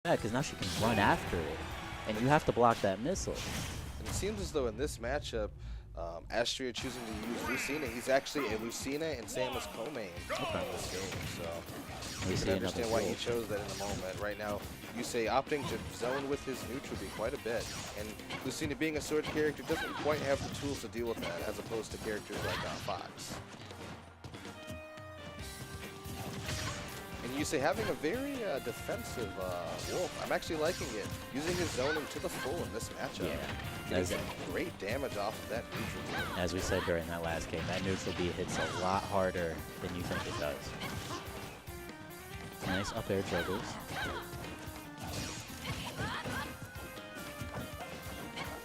Yeah, because now she can run after it, and you have to block that missile. And it seems as though in this matchup, Astraea choosing to use Lucina. He's actually a Lucina and Samus co-main in this game, so We you see can another understand why he wolf. chose that in the moment. Right now, Yusei opting to zone with his neutral B quite a bit, and Lucina being a sword character doesn't quite have the tools to deal with that, as opposed to characters like Fox. And Yusei having a very defensive wolf. I'm actually liking it. Using his zoning to the full in this matchup. Yeah. Getting some great damage off of that neutral B. As we said during that last game, that neutral B hits a lot harder than you think it does. Nice up air juggles. Not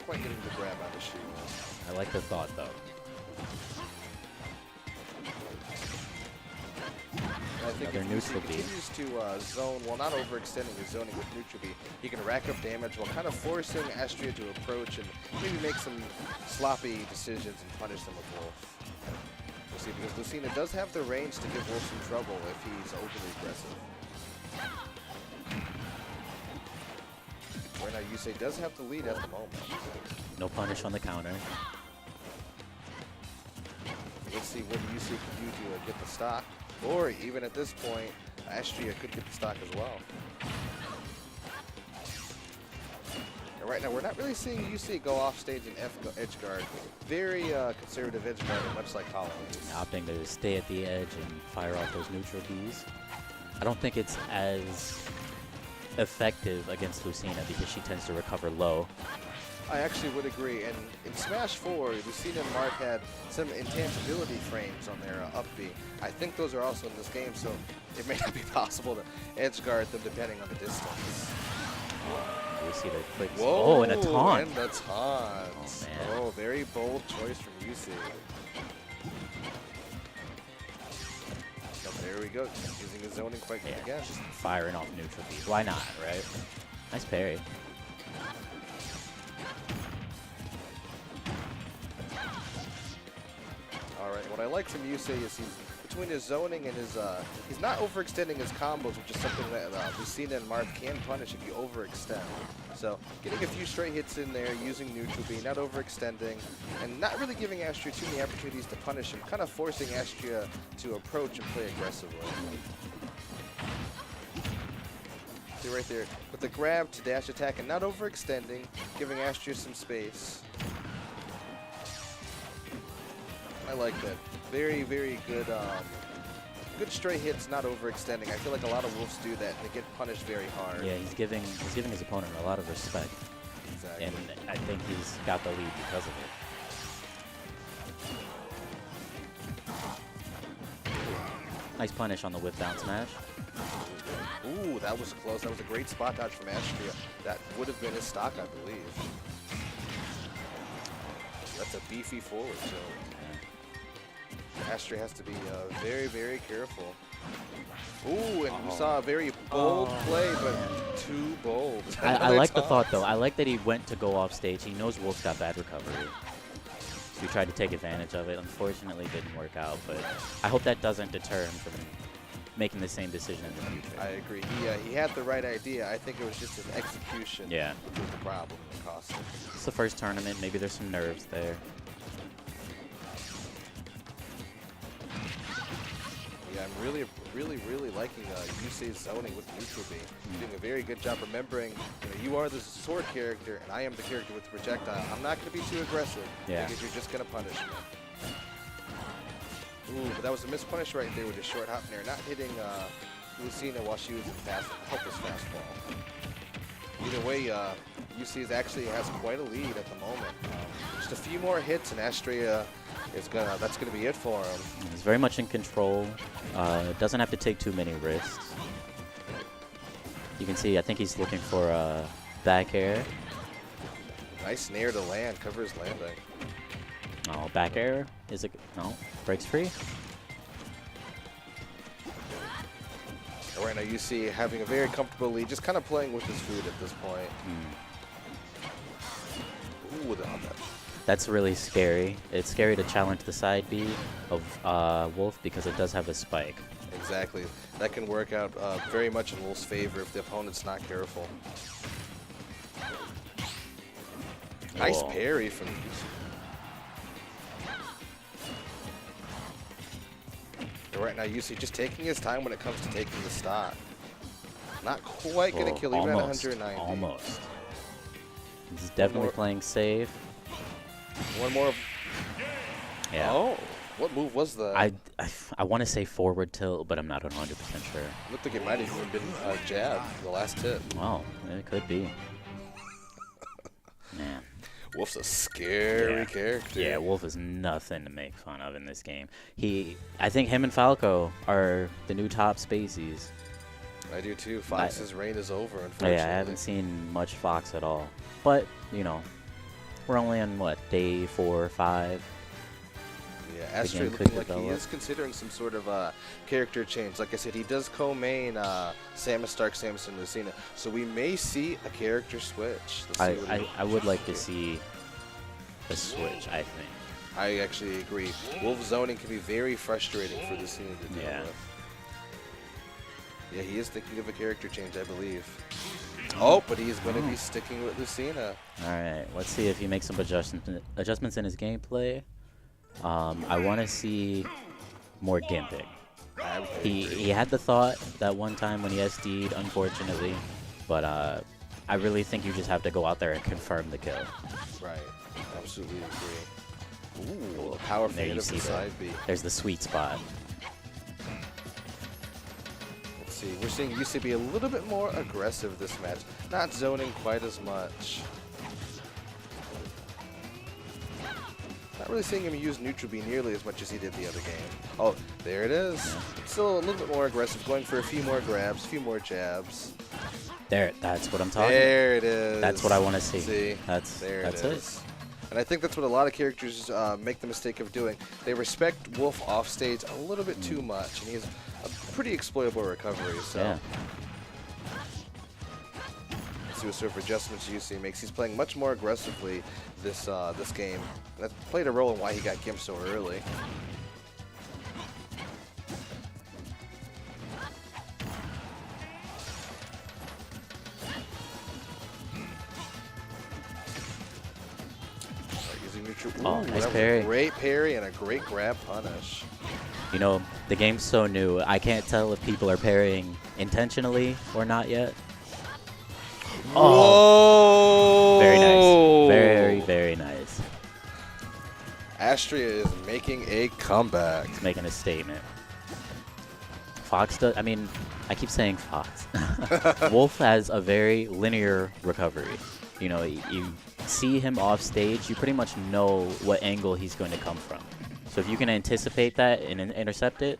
quite getting the grab out of shield. I like the thought though. I think Another if neutral Yusei B. continues to zone while not overextending his zoning with neutral B, he can rack up damage while kind of forcing Astraea to approach and maybe make some sloppy decisions and punish them with Wolf. We'll see, because Lucina does have the range to give Wolf some trouble if he's overly aggressive. Right now, Yusei does have the lead at the moment. No punish on the counter. Let's see what Yusei can do to get the stock. Or even at this point, Astraea could get the stock as well. And right now, we're not really seeing Yusei go off stage in edge guard. Very conservative edge guard, much like Hollow is. Opting to stay at the edge and fire off those neutral Bs. I don't think it's as effective against Lucina because she tends to recover low. I actually would agree. And in Smash 4, Lucina and Mark had some intangibility frames on their up B. I think those are also in this game, so it may not be possible to edge guard them depending on the distance. We see the quick. Whoa, Oh, and a taunt. And the taunt. Oh, man. Oh, very bold choice from Yusei. So there we go. Using his zoning quite good again. Just firing off neutral Bs. Why not, right? Nice parry. All right, what I like from Yusei is he's between his zoning and his, he's not overextending his combos, which is something that Lucina and Marth can punish if you overextend. So getting a few straight hits in there, using neutral B, not overextending, and not really giving Astraea too many opportunities to punish him, kind of forcing Astraea to approach and play aggressively. See right there, with the grab to dash attack and not overextending, giving Astraea some space. I like that. Very, very good, good straight hits, not overextending. I feel like a lot of wolves do that, and they get punished very hard. Yeah, he's giving his opponent a lot of respect. Exactly. And I think he's got the lead because of it. Nice punish on the whip down smash. Ooh, that was close. That was a great spot dodge from Astraea. That would have been his stock, I believe. That's a beefy forward tilt. Astraea has to be very, very careful. Ooh, and we saw a very bold play, but too bold. I like the thought, though. I like that he went to go off stage. He knows Wolf's got bad recovery. So he tried to take advantage of it. Unfortunately, it didn't work out, but I hope that doesn't deter him from making the same decision in the future. I agree. He had the right idea. I think it was just his execution that was the problem that cost him. It's the first tournament. Maybe there's some nerves there. Yeah, I'm really liking Yusei's zoning with neutral B. Doing a very good job remembering, you are the sword character, and I am the character with the projectile. I'm not going to be too aggressive because you're just going to punish me. Ooh, but that was a missed punish right there with a short hop there, not hitting Lucina while she was in helpless fastball. Either way, Yusei actually has quite a lead at the moment. Just a few more hits, and Astraea that's gonna be it for him. He's very much in control. Doesn't have to take too many risks. You can see, I think he's looking for back air. Nice snare to land, cover his landing. Oh, back air? Is it? No, breaks free. And right now, you see having a very comfortable lead, just kind of playing with his food at this point. Ooh, the That's really scary. It's scary to challenge the side B of Wolf because it does have a spike. Exactly. That can work out very much in Wolf's favor if the opponent's not careful. Nice parry from Yusei. Right now, Yusei just taking his time when it comes to taking the stock. Not quite going to kill even at 190. Almost. He's definitely playing safe. One more. Yeah. Oh, what move was that? I want to say forward tilt, but I'm not 100% sure. Looked like it might have even been jab, the last hit. Oh, it could be. Man. Wolf's a scary character. Yeah, Wolf is nothing to make fun of in this game. I think him and Falco are the new top spacies. I do too. Fox's reign is over, unfortunately. Yeah, I haven't seen much Fox at all. But, you know, we're only on, what, day 4 or 5? Yeah, Astraea looking like he is considering some sort of character change. Like I said, he does co-main Samus Stark, Samus, and Lucina. So we may see a character switch. I would like to see a switch, I think. I actually agree. Wolf zoning can be very frustrating for Lucina to deal with. Yeah, he is thinking of a character change, I believe. Oh, but he's going to be sticking with Lucina. All right, let's see if he makes some adjustments in his gameplay. I want to see more gimping. He had the thought that one time when he SD'd, unfortunately, but I really think you just have to go out there and confirm the kill. Right, absolutely agree. Ooh, a power fade of the side B. There's the sweet spot. Let's see, we're seeing Yusei be a little bit more aggressive this match, not zoning quite as much. Not really seeing him use neutral B nearly as much as he did the other game. Oh, there it is. Yeah. Still a little bit more aggressive, going for a few more grabs, a few more jabs. That's what I'm talking about. There it is. That's what I want to see. That's it. And I think that's what a lot of characters make the mistake of doing. They respect Wolf off stage a little bit too much, and he has a pretty exploitable recovery. So. Yeah. See what sort of adjustments Yusei makes. He's playing much more aggressively this game. And that played a role in why he got gimped so early. Using neutral. Ooh, nice parry. Great parry and a great grab punish. You know, the game's so new. I can't tell if people are parrying intentionally or not yet. Oh, very nice. Very, very nice. Astraea is making a comeback. He's making a statement. Fox does, I mean, I keep saying Fox. Wolf has a very linear recovery. You know, you see him off stage, you pretty much know what angle he's going to come from. So if you can anticipate that and intercept it,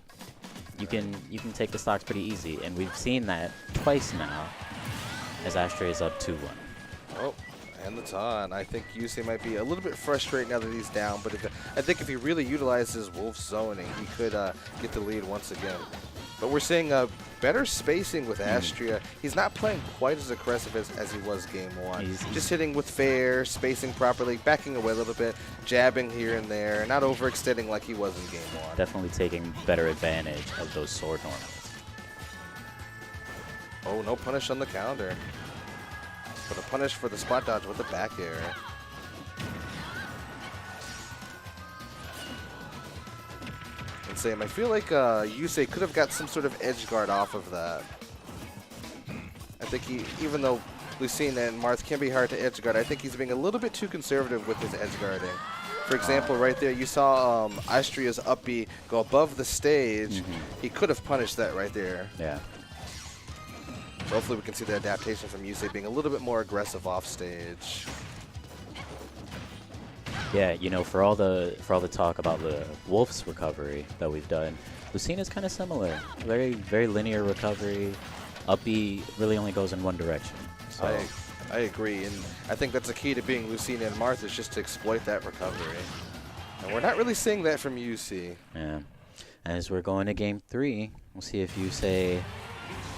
you can take the stocks pretty easy. And we've seen that twice now. As Astraea is up 2-1. Oh, and the ton. I think Yusei might be a little bit frustrated now that he's down, but I think if he really utilizes Wolf zoning, he could get the lead once again. But we're seeing better spacing with Astraea. He's not playing quite as aggressive as he was game 1. He's just hitting with fair, spacing properly, backing away a little bit, jabbing here and there, not overextending like he was in game 1. Definitely taking better advantage of those sword normals. Oh, no punish on the counter. But a punish for the spot dodge with the back air. And Sam, I feel like Yusei could have got some sort of edge guard off of that. I think even though Lucina and Marth can be hard to edge guard, I think he's being a little bit too conservative with his edge guarding. For example, right there, you saw Astraea's up B go above the stage. He could have punished that right there. Yeah. So hopefully we can see the adaptation from Yusei being a little bit more aggressive off stage. Yeah, you know, for all the talk about the Wolf's recovery that we've done, Lucina's kind of similar. Very, very linear recovery. Up B really only goes in one direction. So I agree, and I think that's the key to being Lucina and Marth, is just to exploit that recovery. And we're not really seeing that from Yusei. Yeah. As we're going to game 3, we'll see if Yusei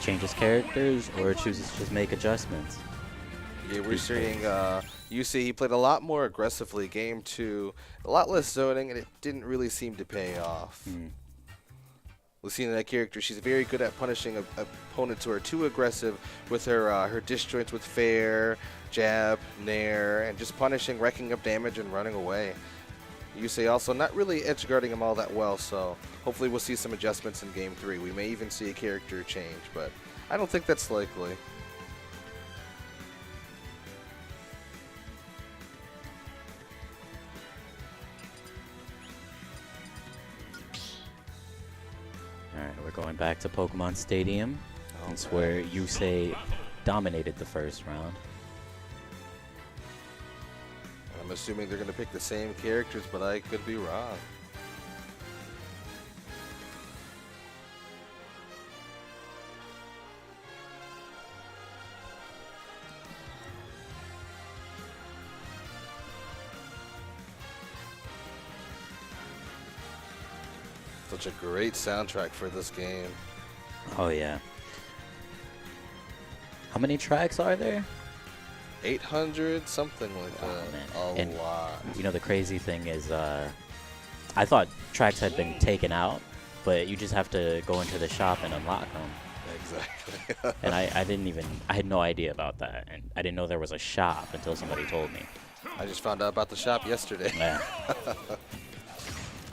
changes characters or chooses to just make adjustments. Yeah, we're seeing Yusei, he played a lot more aggressively game 2, a lot less zoning, and it didn't really seem to pay off. Lucina, that character, she's very good at punishing opponents who are too aggressive with her her disjoints with fair, jab, nair, and just punishing, wrecking up damage, and running away. Yusei also not really edge guarding him all that well, so hopefully we'll see some adjustments in Game 3. We may even see a character change, but I don't think that's likely. Alright, we're going back to Pokemon Stadium. That's where Yusei dominated the first round. I'm assuming they're going to pick the same characters, but I could be wrong. Such a great soundtrack for this game. Oh, yeah. How many tracks are there? 800, something like that. Man. A lot. You know, the crazy thing is, I thought tracks had been taken out, but you just have to go into the shop and unlock them. Exactly. And I had no idea about that. And I didn't know there was a shop until somebody told me. I just found out about the shop yesterday. Yeah.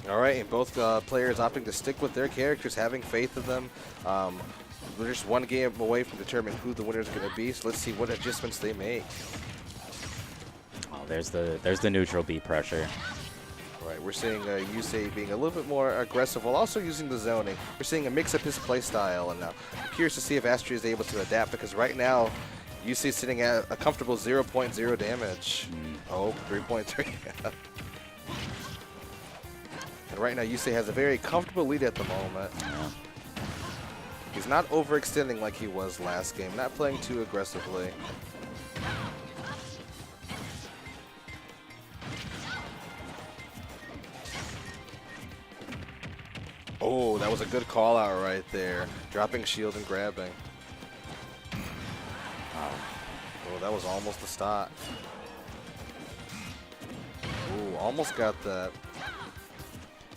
All right, and both players opting to stick with their characters, having faith in them. We're just one game away from determining who the winner is going to be, so let's see what adjustments they make. Oh, there's the neutral B pressure. All right, we're seeing Yusei being a little bit more aggressive while also using the zoning. We're seeing a mix up his playstyle, and I'm curious to see if Astraea is able to adapt, because right now, Yusei's sitting at a comfortable 0.0 damage. Oh, 3.3. And right now, Yusei has a very comfortable lead at the moment. Yeah. He's not overextending like he was last game, not playing too aggressively. Oh, that was a good call out right there. Dropping shield and grabbing. Oh, that was almost the stop. Ooh, almost got that.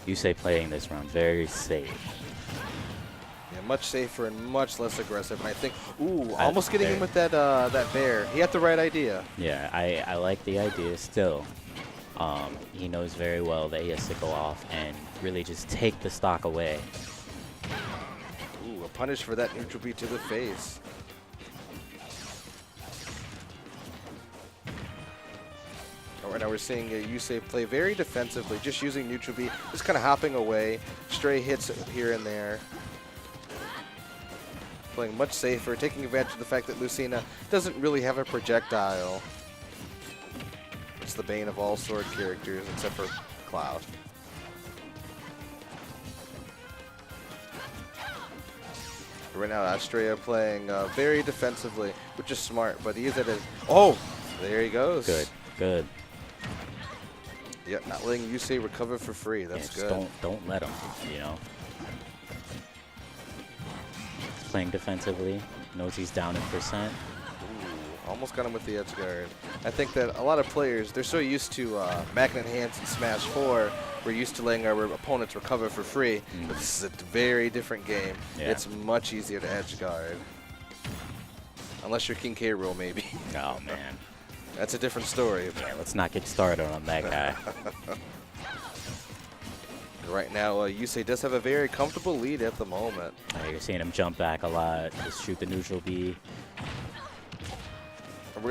Yusei playing this round very safe. Yeah, much safer and much less aggressive. And I think, ooh, I- almost getting him with that that bear. He had the right idea. Yeah, I like the idea still. He knows very well that he has to go off and really just take the stock away. Ooh, a punish for that neutral beat to the face. Right now we're seeing Yusei play very defensively, just using neutral beat, just kind of hopping away, stray hits here and there. Playing much safer, taking advantage of the fact that Lucina doesn't really have a projectile. It's the bane of all sword characters except for Cloud. Right now Astraea playing very defensively, which is smart, but he is at a... Oh! There he goes. Good, good. Yep, not letting Yusei recover for free. That's Yeah, good. Don't let him, you know. He's playing defensively, knows he's down in percent. Ooh, almost got him with the edge guard. I think that a lot of players, they're so used to Magnet Hands and Smash 4, we're used to letting our opponents recover for free. But this is a very different game. Yeah. It's much easier to edge guard. Unless you're King K. Rool, maybe. Oh, man. That's a different story. Yeah, let's not get started on that guy. Right now, Yusei does have a very comfortable lead at the moment. You're seeing him jump back a lot, just shoot the neutral B.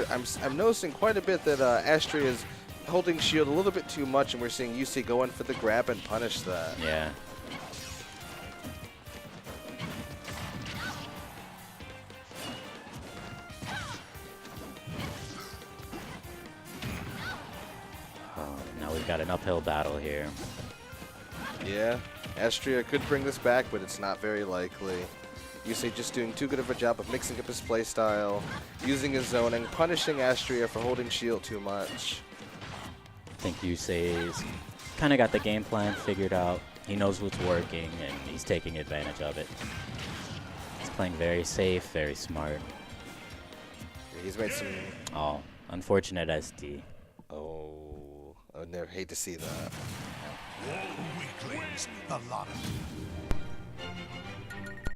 I'm noticing quite a bit that Astraea is holding shield a little bit too much, and we're seeing Yusei go in for the grab and punish that. Yeah. Now we've got an uphill battle here. Yeah, Astraea could bring this back, but it's not very likely. Yusei just doing too good of a job of mixing up his playstyle, using his zoning, punishing Astraea for holding shield too much. I think Yusei's kind of got the game plan figured out. He knows what's working, and he's taking advantage of it. He's playing very safe, very smart. He's made some... Oh, unfortunate SD. Oh, I would never hate to see that. Weaklings, the lot of you.